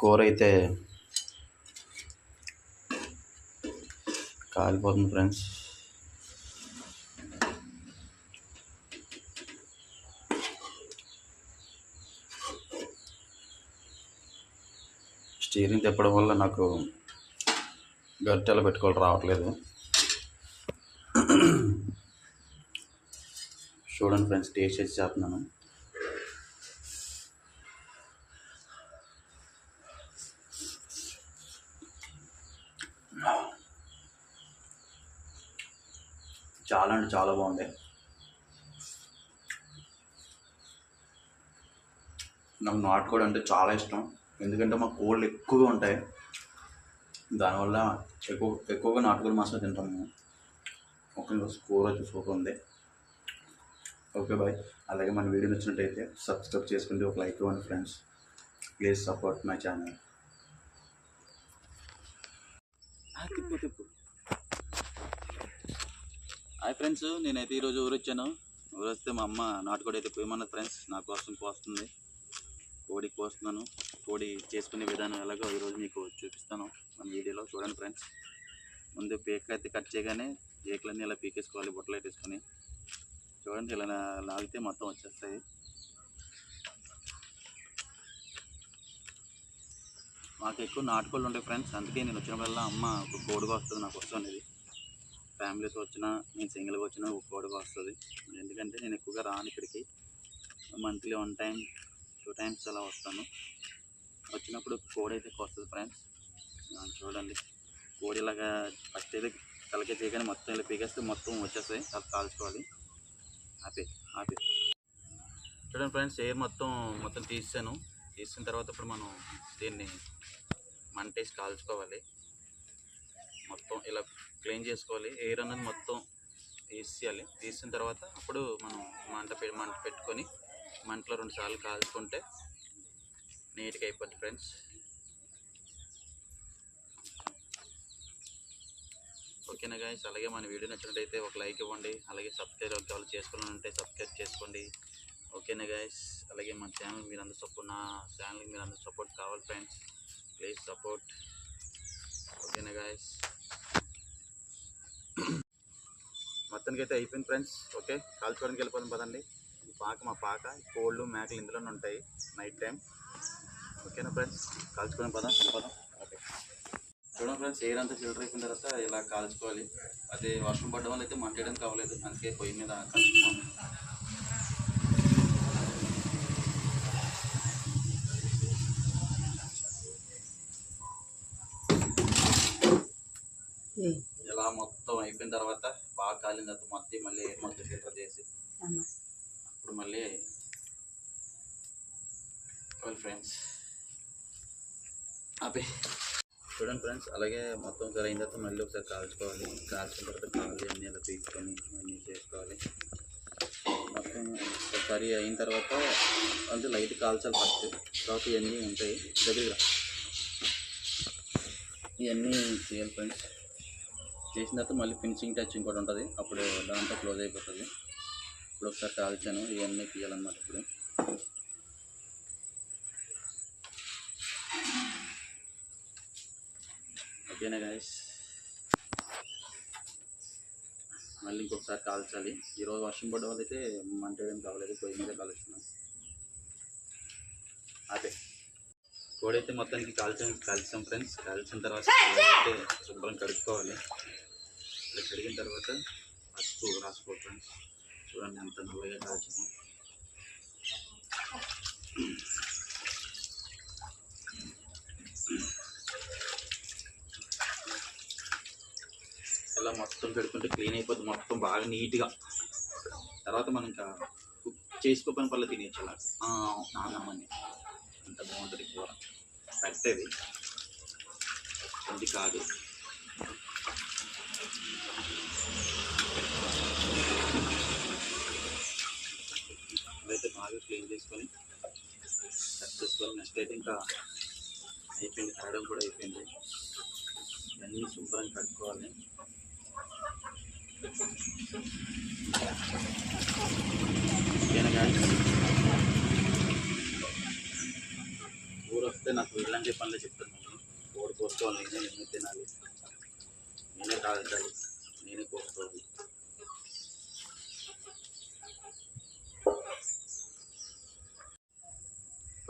కూర అయితే కాలిపోతుంది ఫ్రెండ్స్. స్టీరింగ్ తిప్పడం వల్ల నాకు గరిటెలు పెట్టుకోవాలి రావట్లేదు. చూడండి ఫ్రెండ్స్, టేస్ట్ చేసి చేస్తున్నాను. చాలా అంటే చాలా బాగుంది. నాకు నాటుకోడి అంటే చాలా ఇష్టం, ఎందుకంటే మా కోళ్ళు ఎక్కువగా ఉంటాయి. దానివల్ల ఎక్కువగా నాటుకోడి మాంసం తింటాం మేము. ఓకే, కూర అయితే సూపర్ ఉంది. Okay bye. అలాగే మన వీడియో నచ్చినట్టయితే సబ్స్క్రైబ్ చేసుకుంటే ఒక లైక్ ఇవ్వండి friends. Please support my channel. తిప్పు. హాయ్ ఫ్రెండ్స్, నేనైతే ఈరోజు ఊరు వచ్చాను. ఊరు వస్తే మా అమ్మ నాటుకోడి అయితే పోయమన్నది ఫ్రెండ్స్. నా కోసం పోస్తుంది. కోడి కోస్తున్నాను. కోడి చేసుకునే విధానం ఎలాగో ఈరోజు మీకు చూపిస్తాను మన వీడియోలో. చూడండి ఫ్రెండ్స్. ముందు పేక అయితే కట్ చేయగానే ఏకలన్నీ ఇలా పీకేసుకోవాలి, బుట్టలు పెట్టేసుకొని. చూడండి, ఇలా లాగితే మొత్తం వచ్చేస్తాయి. మాకు ఎక్కువ నాటుకోళ్ళు ఉంటాయి ఫ్రెండ్స్, అందుకే నేను వచ్చినప్పుడల్లా అమ్మ ఒక కోడిగా వస్తుంది నాకు వస్తుంది. ఫ్యామిలీతో వచ్చినా, నేను సింగిల్గా వచ్చినా ఒక కోడిగా వస్తుంది. ఎందుకంటే నేను ఎక్కువగా రాను ఇక్కడికి. మంత్లీ 1 టైం 2 టైమ్స్ అలా వస్తాను. వచ్చినప్పుడు కోడి అయితే వస్తుంది ఫ్రెండ్స్. చూడండి, కోడి ఇలాగా ఫస్ట్ అయితే తలకే చేయగానే మొత్తం ఇలా పీకేస్తే మొత్తం వచ్చేస్తాయి. అలా కాల్చుకోవాలి. ఆపే. చూడండి ఫ్రెండ్స్, ఎయిర్ మొత్తం తీసిన తర్వాత ఇప్పుడు మనం దీన్ని మంటేసి కాల్చుకోవాలి. మొత్తం ఇలా క్లీన్ చేసుకోవాలి. ఎయిర్ అన్నది మొత్తం తీసేయాలి. తీసిన తర్వాత అప్పుడు మనం మంట పెట్టుకొని మంటలో 2 సార్లు కాల్చుకుంటే నీట్గా అయిపోద్ది ఫ్రెండ్స్. ఓకేనా గాయ్స్. అలాగే మన వీడియో నచ్చినట్టయితే ఒక లైక్ ఇవ్వండి. అలాగే సబ్స్క్రైబ్ వాళ్ళు చేసుకుని ఉంటే సబ్స్క్రైబ్ చేసుకోండి. ఓకేనా గాయ్స్. అలాగే మన ఛానల్ నా ఛానల్కి మీరు అందరూ సపోర్ట్ కావాలి ఫ్రెండ్స్. Please support. ఓకేనా గాయ్స్. మొత్తానికి అయితే అయిపోయింది ఫ్రెండ్స్. ఓకే, కాల్చుకోవడానికి వెళ్ళిపోదాం పదండి. మా పాక కోళ్ళు మేకలు ఇందులోనే ఉంటాయి నైట్ టైం. ఓకేనా ఫ్రెండ్స్, కాల్చుకోవడం వెళ్ళిపోదాం. ఓకే, చూడండి ఫ్రెండ్స్, ఎయిర్ అంతా ఫిల్టర్ అయిపోయిన తర్వాత ఇలా కాల్చుకోవాలి. అదే వర్షం పడడం వల్ల అయితే మంట వేయడానికి కావలేదు, అందుకే పొయ్యి మీద కాల్చుకోవాలి. ఇలా మొత్తం అయిపోయిన తర్వాత బాగా కాలిన తర్వాత మళ్ళీ మొత్తం ఫిల్టర్ చేసి ఇప్పుడు మళ్ళీ ఫ్రెండ్స్ అవి చూడండి ఫ్రెండ్స్. అలాగే మొత్తం ఒకసారి అయిన తర్వాత మళ్ళీ ఒకసారి కాల్చుకోవాలి. కాల్చిన తర్వాత కాళ్ళు అన్నీ ఇలా పీక్కొని అన్నీ చేసుకోవాలి. మొత్తం ఒకసారి అయిన తర్వాత అంటే లైట్ కాల్చాలి ఫస్ట్. తర్వాత ఇవన్నీ ఉంటాయి దగ్గర, ఇవన్నీ చేయాలి ఫ్రెండ్స్. చేసిన తర్వాత మళ్ళీ ఫినిషింగ్ టచ్ ఇంకోటి ఉంటుంది, అప్పుడు దాంట్లో క్లోజ్ అయిపోతుంది. ఇప్పుడు ఒకసారి కాల్చాను, ఇవన్నీ తీయాలన్నమాట ఇప్పుడు. ఓకేనా గాయస్. మళ్ళీ ఇంకొకసారి కాల్చాలి. ఈరోజు వర్షం పడడం వల్ల అయితే మంట ఏం కావలేదు, పొయ్యి మీద కాలుస్తున్నాం. అదే కోడి అయితే మొత్తానికి కాల్చాం ఫ్రెండ్స్. కాల్చిన తర్వాత అయితే శుభ్రం కడుక్కోవాలి. ఇలా కడిగిన తర్వాత పసుపు రాసుకోవాలి ఫ్రెండ్స్. చూడండి ఎంత నల్లగా కాల్చాము. ఇలా మొత్తం పెడుతుంటే క్లీన్ అయిపోతుంది, మొత్తం బాగా నీట్గా. తర్వాత మనం ఇంకా చేసుకోపని పనులు తినేచ్చు. అలా నాన్నమ్మని అంత బాగుంటుంది కూర. పెట్టేది అది కాదు. అయితే బాగా క్లీన్ చేసుకొని కట్ చేసుకొని నెక్స్ట్ అయితే ఇంకా అయిపోయింది, కడగడం కూడా అయిపోయింది. అన్నీ శుభ్రంగా కట్టుకోవాలి. ఓకేనా గాయ్స్. ఊరు వస్తే నాకు ఇలాంటి పనులు చెప్తాను. కోడి కోసుకోవాలి, నేనే తినాలి, నేనే తాగాలి, నేనే కోసుకోవాలి.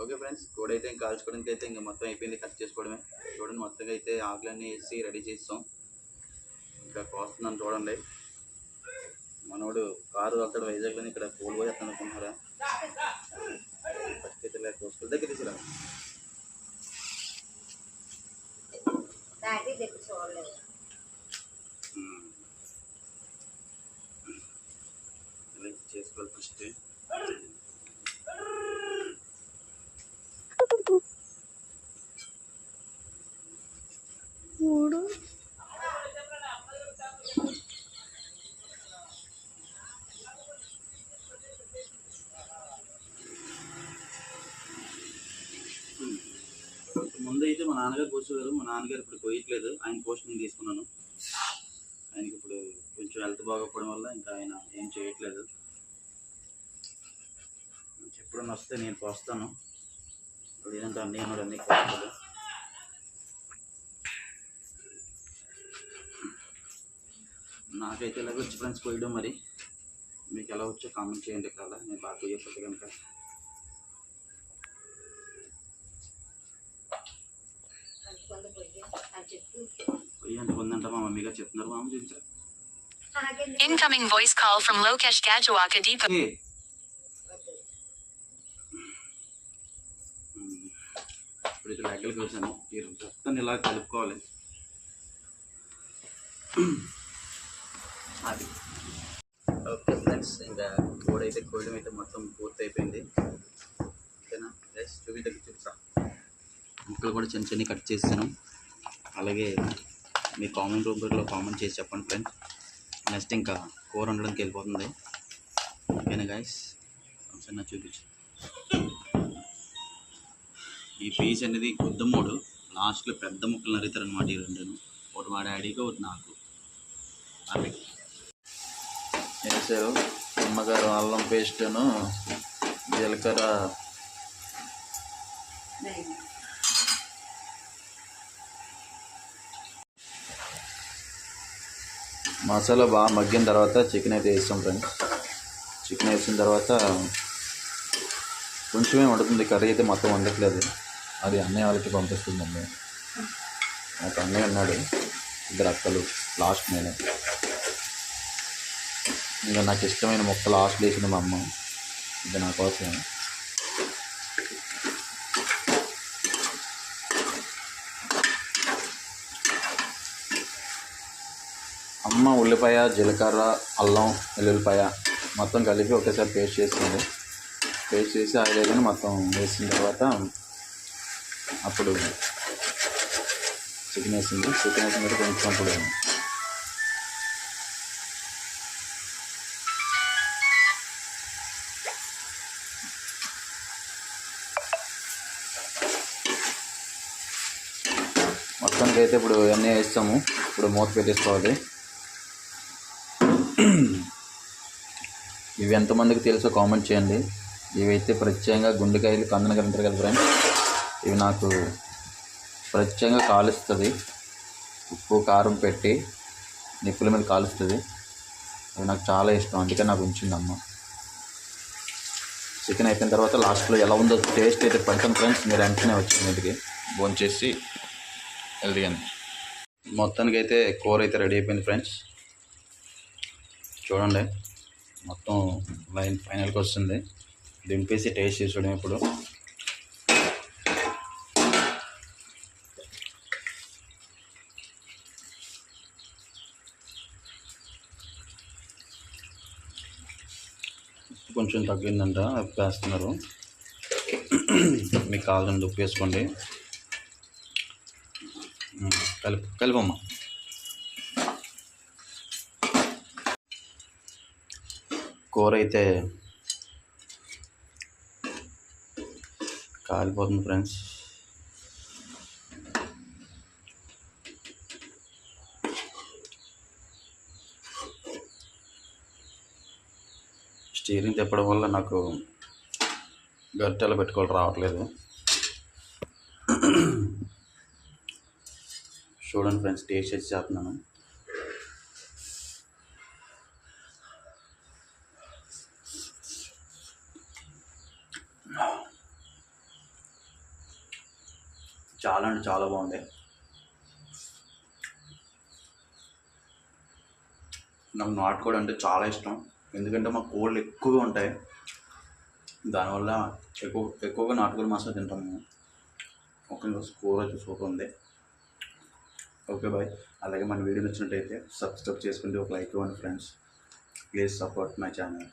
ఓకే ఫ్రెండ్స్, కోడి అయితే ఇంకా కాల్చుకోవడానికి అయితే ఇంకా మొత్తం అయిపోయింది, కట్ చేసుకోవడమే. చూడండి మొత్తంగా అయితే ఆకులన్నీ వేసి రెడీ చేస్తాం. ఇంకా కోస్తున్నాను చూడండి. మనోడు కారు అక్కడ వైజాగ్లోని ఇక్కడ పూలు పోయి అతను అనుకుంటున్నారా? ఫస్ట్ అయితే లేక కోసుకో దగ్గర తీసుకురా. చేసుకోవాలి ఫస్ట్. ముందు అయితే మా నాన్నగారు కోసేవారు. మా నాన్నగారు ఇప్పుడు కోయట్లేదు, ఆయన పోస్ట్ నేను తీసుకున్నాను. ఆయనకి ఇప్పుడు కొంచెం హెల్త్ బాగోకపోవడం వల్ల ఇంకా ఆయన ఏం చేయట్లేదు. ఎప్పుడన్నా వస్తే నేను కోస్తాను, లేదంటే అన్నీ అన్నాడు అన్నీ కోస్తాడు. నాకైతే ఇలాగ వచ్చి ఫ్రెండ్స్ కోయడం. మరి మీకు ఎలా వచ్చో కామెంట్ చేయండి. ఇక్కడ నేను బాగా కోయకపోతే కనుక. చెప్తున్నారు మామ చూపించారు. Incoming voice call from Lokesh Gajwaka Deepa. ఇప్పుడు ఇక్కడ లెక్కలకి వచ్చాను. మొత్తం ఇలా కలుపుకోవాలి. అది ఓకే ఫ్రెండ్స్, ఇంకా కోడి అయితే కోయడం అయితే మొత్తం పూర్తి అయిపోయింది. ఓకేనా గైస్, చూపిస్తా. ముక్కలు కూడా చిన్న చిన్న కట్ చేస్తాను. అలాగే మీ కామెంట్ రూపంలో కామెంట్ చేసి చెప్పండి ఫ్రెండ్స్. నెక్స్ట్ ఇంకా కూర వండడానికి వెళ్ళిపోతుంది. ఓకేనా గైస్, ఒకసారి చూపించు. ఈ పీస్ అనేది కొద్దిమూడు లాస్ట్లో పెద్ద ముక్కలు నరుగుతారు అనమాట. ఈ రెండును, ఒకటి మా డాడీకి, ఒకటి నాకు. అవి వేసారు అమ్మగారు. అల్లం పేస్టును, జీలకర్ర, మసాలా బాగా మగ్గిన తర్వాత చికెన్ అయితే వేస్తాం ఫ్రెండ్స్. చికెన్ వేసిన తర్వాత కొంచెమే వండుతుంది, కర్రీ అయితే మొత్తం వండట్లేదు. అది అన్నయ్య వాళ్ళకి పంపిస్తుంది మమ్మీ. నాకు అన్నయ్య ఉన్నాడు, ఇద్దరు అక్కలు, లాస్ట్ నేను. ఇంకా నాకు ఇష్టమైన ముక్క లాస్ట్ వేసింది మా అమ్మ. ఇది నా కోసం. అమ్మ ఉల్లిపాయ, జీలకర్ర, అల్లం, వెల్లుల్లిపాయ మొత్తం కలిపి ఒకేసారి పేస్ట్ చేసుకుంది. పేస్ట్ చేసి ఆయిల్ వేసుకొని మొత్తం వేసిన తర్వాత అప్పుడు చికెన్ వేసింది. చికెన్ వేసిన తర్వాత కొంచెం అప్పుడు మొత్తానికి అయితే ఇప్పుడు అన్నీ వేస్తాము. ఇప్పుడు మూత పెట్టేసుకోవాలి. ఇవి ఎంతమందికి తెలుసో కామెంట్ చేయండి. ఇవైతే ప్రత్యేకంగా గుండెకాయలు కందనకాయలు అంటారు కదా ఫ్రెండ్స్, ఇవి నాకు ప్రత్యేకంగా కాలుస్తుంది. ఉప్పు కారం పెట్టి నిప్పుల మీద కాలుస్తుంది. అవి నాకు చాలా ఇష్టం, అందుకే నాకు ఉంచింది అమ్మ. చికెన్ అయిపోయిన తర్వాత లాస్ట్లో ఎలా ఉందో టేస్ట్ అయితే పెడతాను ఫ్రెండ్స్. మీరు వెంటనే వచ్చింది ఇంటికి భోంచేసి వెళ్దాను. మొత్తానికి అయితే కూర అయితే రెడీ అయిపోయింది ఫ్రెండ్స్. చూడండి మొత్తం లైన్ ఫైనల్కి వస్తుంది. దింపేసి టేస్ట్ చేసి చూడండి. ఇప్పుడు కొంచెం తగ్గిందంట, ఉప్పు వేస్తున్నారు. మీకు కావాలంటే ఉప్పు వేసుకోండి. కలిపమ్మా. కూర అయితే కాలిపోతుంది ఫ్రెండ్స్. స్టీరింగ్ తిప్పడం వల్ల నాకు గరిటెలు పెట్టుకోవాలి రావట్లేదు. చూడండి ఫ్రెండ్స్, టేస్ట్ చేసి చేస్తున్నాను. చాలా అంటే చాలా బాగుంది. నాకు నాటుకోడి అంటే చాలా ఇష్టం, ఎందుకంటే మా కోళ్ళు ఎక్కువగా ఉంటాయి. దానివల్ల ఎక్కువగా నాటుకోడి మాంసం తింటాం మేము. ఓకే, స్కోర్ అయితే సూపర్ ఉంది. Okay bye. అలాగే మన వీడియో నచ్చినట్టయితే సబ్స్క్రైబ్ చేసుకుంటే ఒక లైక్ ఇవ్వండి friends. Please support my channel.